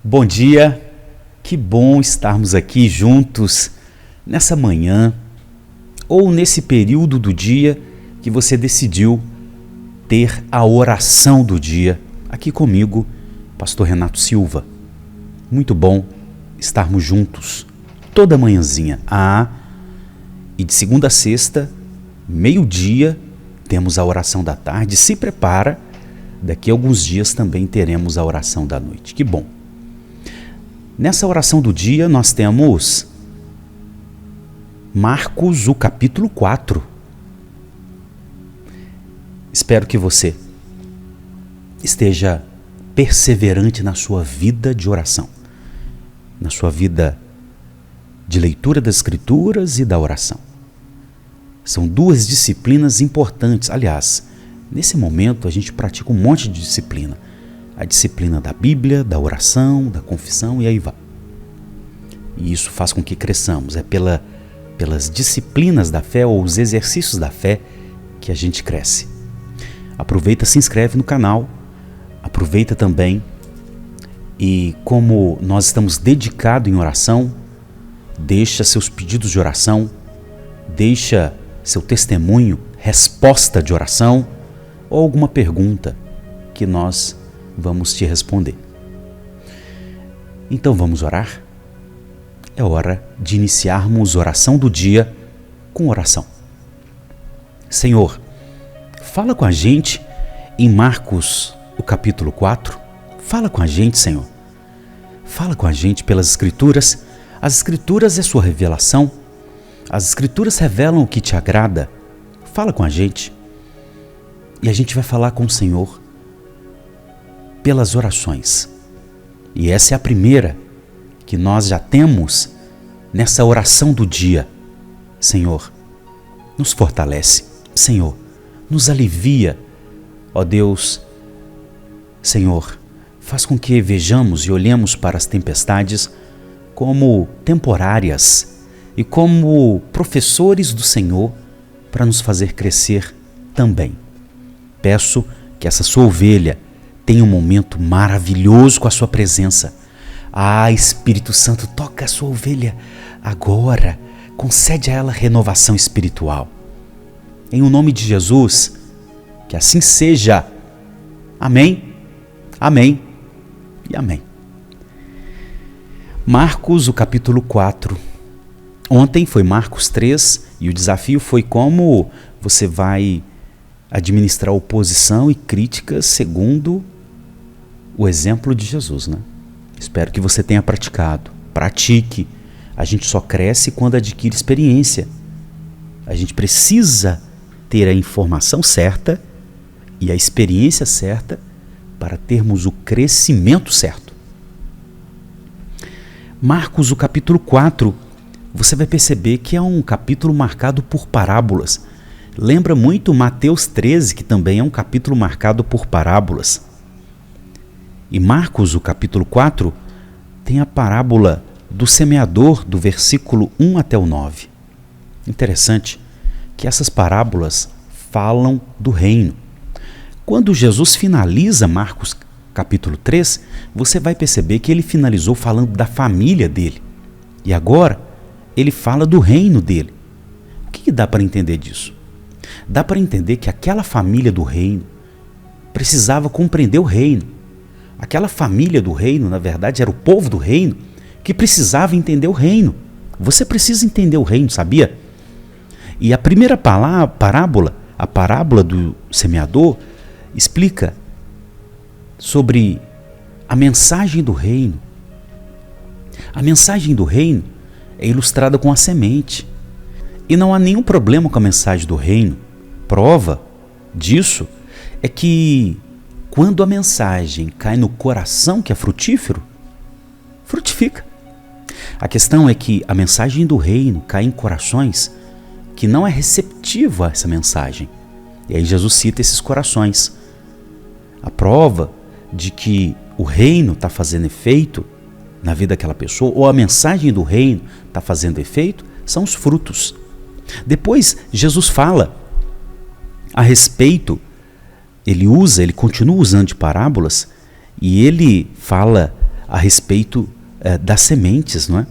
Bom dia, que bom estarmos aqui juntos nessa manhã ou nesse período do dia que você decidiu ter a oração do dia aqui comigo, Pastor Renato Silva. Muito bom estarmos juntos toda manhãzinha. E de segunda a sexta, meio-dia, temos a oração da tarde. Se prepara, daqui a alguns dias também teremos a oração da noite. Que bom! Nessa oração do dia nós temos Marcos, o capítulo 4. Espero que você esteja perseverante na sua vida de oração, na sua vida de leitura das Escrituras e da oração. São duas disciplinas importantes. Aliás, nesse momento a gente pratica um monte de disciplina. A disciplina da Bíblia, da oração, da confissão e aí vai. E isso faz com que cresçamos. É pelas disciplinas da fé ou os exercícios da fé que a gente cresce. Aproveita, se inscreve no canal. Aproveita também e como nós estamos dedicados em oração, deixa seus pedidos de oração, deixa seu testemunho, resposta de oração ou alguma pergunta que nós vamos te responder. Então vamos orar? É hora de iniciarmos a oração do dia com oração. Senhor, fala com a gente em Marcos, o capítulo 4. Fala com a gente, Senhor. Fala com a gente pelas Escrituras. As Escrituras é sua revelação. As Escrituras revelam o que te agrada. Fala com a gente. E a gente vai falar com o Senhor pelas orações. E essa é a primeira que nós já temos nessa oração do dia. Senhor, nos fortalece. Senhor, nos alivia. Ó Deus, Senhor, faz com que vejamos e olhemos para as tempestades como temporárias e como professores do Senhor para nos fazer crescer também. Peço que essa sua ovelha tenha um momento maravilhoso com a sua presença. Espírito Santo, toca a sua ovelha agora. Concede a ela renovação espiritual. Em o nome de Jesus, que assim seja. Amém, amém e amém. Marcos, o capítulo 4. Ontem foi Marcos 3 e o desafio foi como você vai administrar oposição e críticas segundo o exemplo de Jesus, né? Espero que você tenha praticado. Pratique. A gente só cresce quando adquire experiência. A gente precisa ter a informação certa e a experiência certa para termos o crescimento certo. Marcos, o capítulo 4, você vai perceber que é um capítulo marcado por parábolas. Lembra muito Mateus 13, que também é um capítulo marcado por parábolas. E Marcos, o capítulo 4, tem a parábola do semeador, do versículo 1 até o 9. Interessante que essas parábolas falam do reino. Quando Jesus finaliza Marcos capítulo 3, você vai perceber que ele finalizou falando da família dele. E agora ele fala do reino dele. O que dá para entender disso? Dá para entender que aquela família do reino precisava compreender o reino. Aquela família do reino, na verdade, era o povo do reino que precisava entender o reino. Você precisa entender o reino, sabia? E a primeira parábola, a parábola do semeador, explica sobre a mensagem do reino. A mensagem do reino é ilustrada com a semente. E não há nenhum problema com a mensagem do reino. Prova disso é que quando a mensagem cai no coração que é frutífero, frutifica. A questão é que a mensagem do reino cai em corações que não é receptivo a essa mensagem. E aí Jesus cita esses corações. A prova de que o reino está fazendo efeito na vida daquela pessoa, ou a mensagem do reino está fazendo efeito, são os frutos. Depois Jesus fala a respeito, ele continua usando de parábolas, e ele fala a respeito das sementes, não é?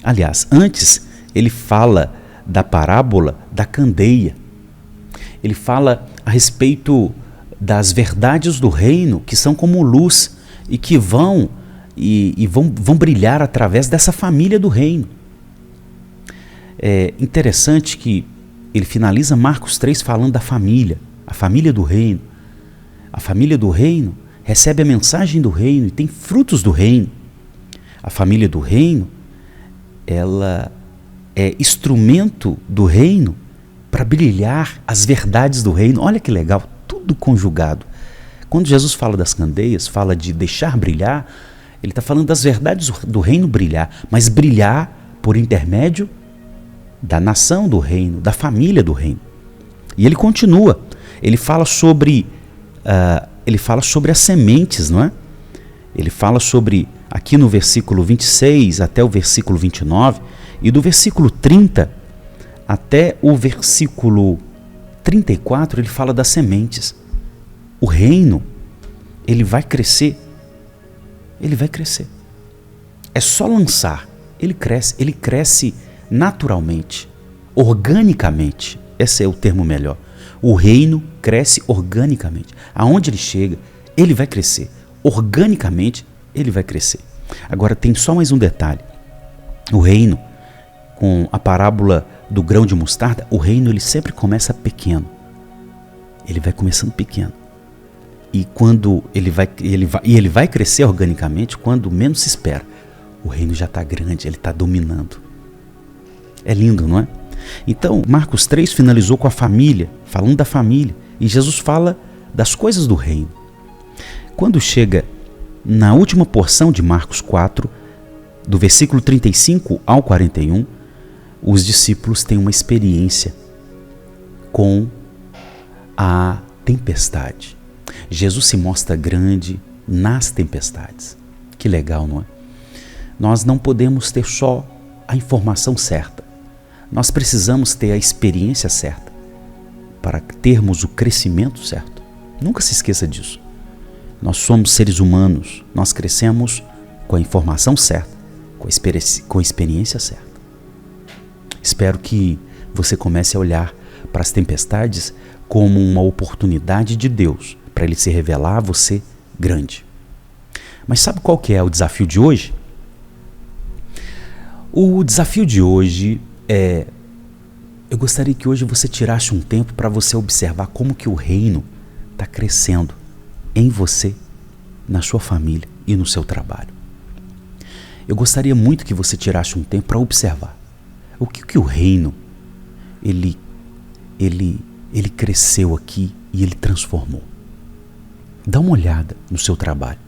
Aliás, antes ele fala da parábola da candeia. Ele fala a respeito das verdades do reino que são como luz e que vão brilhar através dessa família do reino. É interessante que ele finaliza Marcos 3 falando da família, a família do reino. A família do reino recebe a mensagem do reino e tem frutos do reino. A família do reino, ela é instrumento do reino para brilhar as verdades do reino. Olha que legal, tudo conjugado. Quando Jesus fala das candeias, fala de deixar brilhar, ele está falando das verdades do reino brilhar, mas brilhar por intermédio da nação do reino, da família do reino. E ele continua, ele fala sobre as sementes, não é? Ele fala sobre, aqui no versículo 26 até o versículo 29, e do versículo 30 até o versículo 34, ele fala das sementes. O reino, ele vai crescer. Ele vai crescer. É só lançar. Ele cresce naturalmente, organicamente. Esse é o termo melhor. O reino cresce organicamente. Aonde ele chega, ele vai crescer. Organicamente, ele vai crescer. Agora tem só mais um detalhe. O reino, com a parábola do grão de mostarda, o reino ele sempre começa pequeno. Ele vai começando pequeno. E quando ele vai crescer organicamente quando menos se espera. O reino já está grande, ele está dominando. É lindo, não é? Então, Marcos 3 finalizou com a família, falando da família. E Jesus fala das coisas do reino. Quando chega na última porção de Marcos 4, do versículo 35 ao 41, os discípulos têm uma experiência com a tempestade. Jesus se mostra grande nas tempestades. Que legal, não é? Nós não podemos ter só a informação certa. Nós precisamos ter a experiência certa para termos o crescimento certo. Nunca se esqueça disso. Nós somos seres humanos, nós crescemos com a informação certa, com a experiência certa. Espero que você comece a olhar para as tempestades como uma oportunidade de Deus para Ele se revelar a você grande. Mas sabe qual que é o desafio de hoje? O desafio de hoje é... Eu gostaria que hoje você tirasse um tempo para você observar como que o reino está crescendo em você, na sua família e no seu trabalho. Eu gostaria muito que você tirasse um tempo para observar o que o reino ele cresceu aqui e ele transformou. Dá uma olhada no seu trabalho,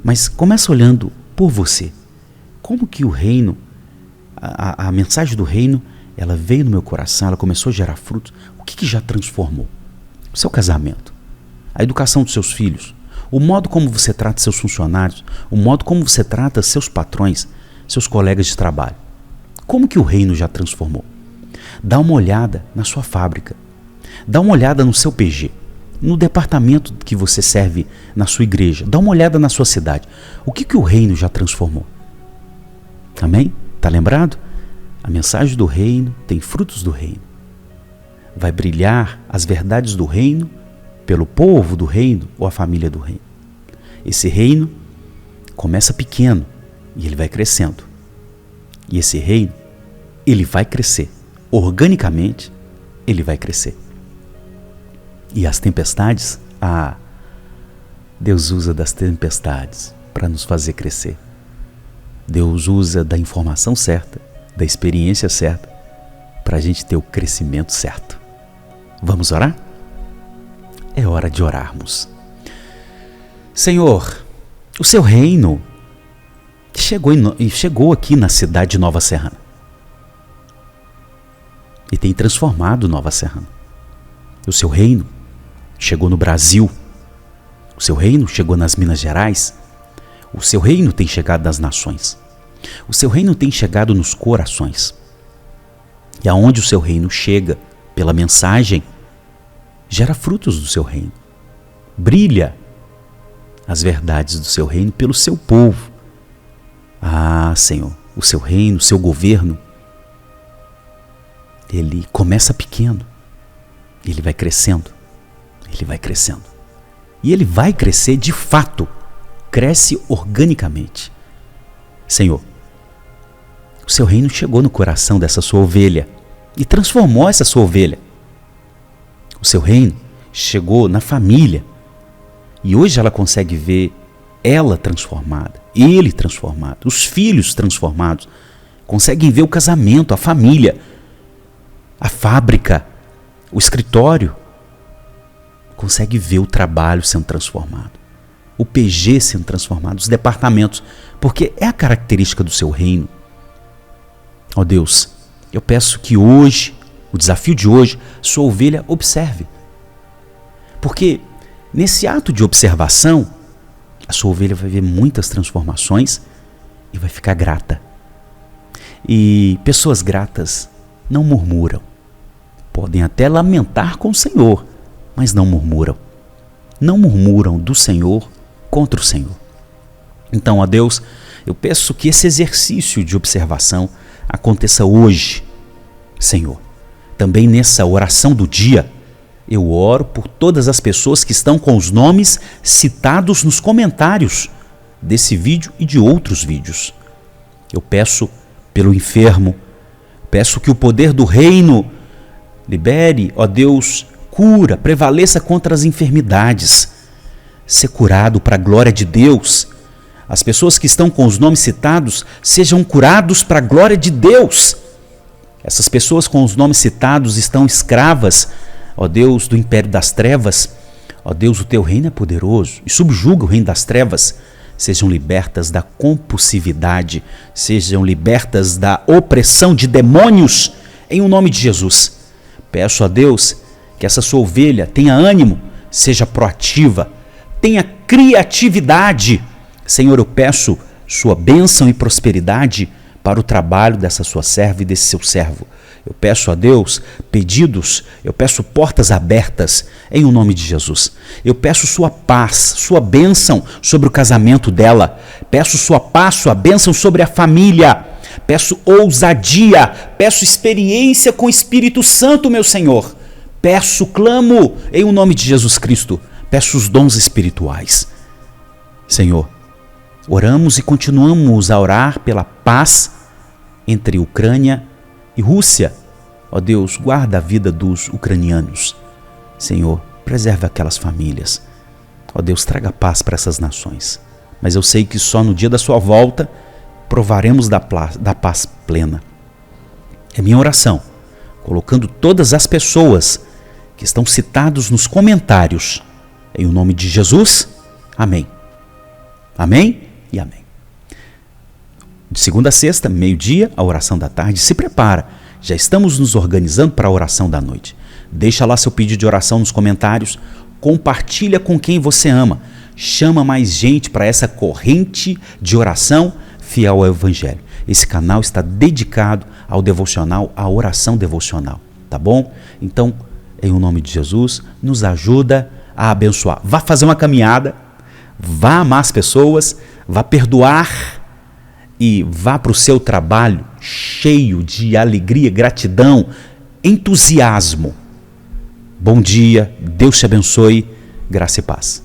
mas começa olhando por você. Como que o reino, a mensagem do reino, ela veio no meu coração, ela começou a gerar frutos. O que já transformou? O seu casamento, a educação dos seus filhos, o modo como você trata seus funcionários, o modo como você trata seus patrões, seus colegas de trabalho. Como que o reino já transformou? Dá uma olhada na sua fábrica, dá uma olhada no seu PG, no departamento que você serve na sua igreja, dá uma olhada na sua cidade. O que o reino já transformou? Amém? Está lembrado? A mensagem do reino tem frutos do reino. Vai brilhar as verdades do reino pelo povo do reino ou a família do reino. Esse reino começa pequeno e ele vai crescendo. E esse reino, ele vai crescer. Organicamente, ele vai crescer. E as tempestades, Deus usa das tempestades para nos fazer crescer. Deus usa da informação certa, da experiência certa, para a gente ter o crescimento certo. Vamos orar? É hora de orarmos. Senhor, o seu reino chegou aqui na cidade de Nova Serrana e tem transformado Nova Serrana. O seu reino chegou no Brasil, o seu reino chegou nas Minas Gerais, o seu reino tem chegado nas nações, o seu reino tem chegado nos corações. E aonde o seu reino chega pela mensagem, gera frutos do seu reino. Brilha as verdades do seu reino pelo seu povo Ah, Senhor, o seu reino, o seu governo, ele começa pequeno, ele vai crescendo, ele vai crescendo. E ele vai crescer de fato, cresce organicamente. Senhor, o seu reino chegou no coração dessa sua ovelha e transformou essa sua ovelha. O seu reino chegou na família e hoje ela consegue ver ela transformada, ele transformado, os filhos transformados, conseguem ver o casamento, a família, a fábrica, o escritório, consegue ver o trabalho sendo transformado, o PG sendo transformado, os departamentos, porque é a característica do seu reino. Ó Deus, eu peço que hoje, o desafio de hoje, sua ovelha observe. Porque nesse ato de observação, a sua ovelha vai ver muitas transformações e vai ficar grata. E pessoas gratas não murmuram. Podem até lamentar com o Senhor, mas não murmuram. Não murmuram do Senhor contra o Senhor. Então, ó Deus, eu peço que esse exercício de observação aconteça hoje, Senhor. Também nessa oração do dia, eu oro por todas as pessoas que estão com os nomes citados nos comentários desse vídeo e de outros vídeos. Eu peço pelo enfermo, peço que o poder do reino libere, ó Deus, cura, prevaleça contra as enfermidades. Ser curado para a glória de Deus. As pessoas que estão com os nomes citados sejam curados para a glória de Deus. Essas pessoas com os nomes citados estão escravas, ó Deus, do império das trevas. Ó Deus, o teu reino é poderoso e subjuga o reino das trevas. Sejam libertas da compulsividade, sejam libertas da opressão de demônios, em o nome de Jesus. Peço a Deus que essa sua ovelha tenha ânimo, seja proativa, tenha criatividade. Senhor, eu peço sua bênção e prosperidade para o trabalho dessa sua serva e desse seu servo. Eu peço a Deus pedidos, eu peço portas abertas em o nome de Jesus. Eu peço sua paz, sua bênção sobre o casamento dela. Peço sua paz, sua bênção sobre a família. Peço ousadia, peço experiência com o Espírito Santo, meu Senhor. Peço, clamo em o nome de Jesus Cristo. Peço os dons espirituais. Senhor, oramos e continuamos a orar pela paz entre Ucrânia e Rússia. Ó Deus, guarda a vida dos ucranianos. Senhor, preserve aquelas famílias. Ó Deus, traga paz para essas nações. Mas eu sei que só no dia da sua volta provaremos da paz plena. É minha oração, colocando todas as pessoas que estão citados nos comentários. Em o nome de Jesus, amém. Amém e amém. De segunda a sexta, meio-dia, a oração da tarde. Se prepara, já estamos nos organizando para a oração da noite. Deixa lá seu pedido de oração nos comentários, compartilha com quem você ama, chama mais gente para essa corrente de oração fiel ao Evangelho. Esse canal está dedicado ao devocional, à oração devocional, tá bom? Então, em o nome de Jesus, nos ajuda a abençoar. Vá fazer uma caminhada, vá amar as pessoas, vá perdoar e vá para o seu trabalho cheio de alegria, gratidão, entusiasmo. Bom dia, Deus te abençoe, graça e paz.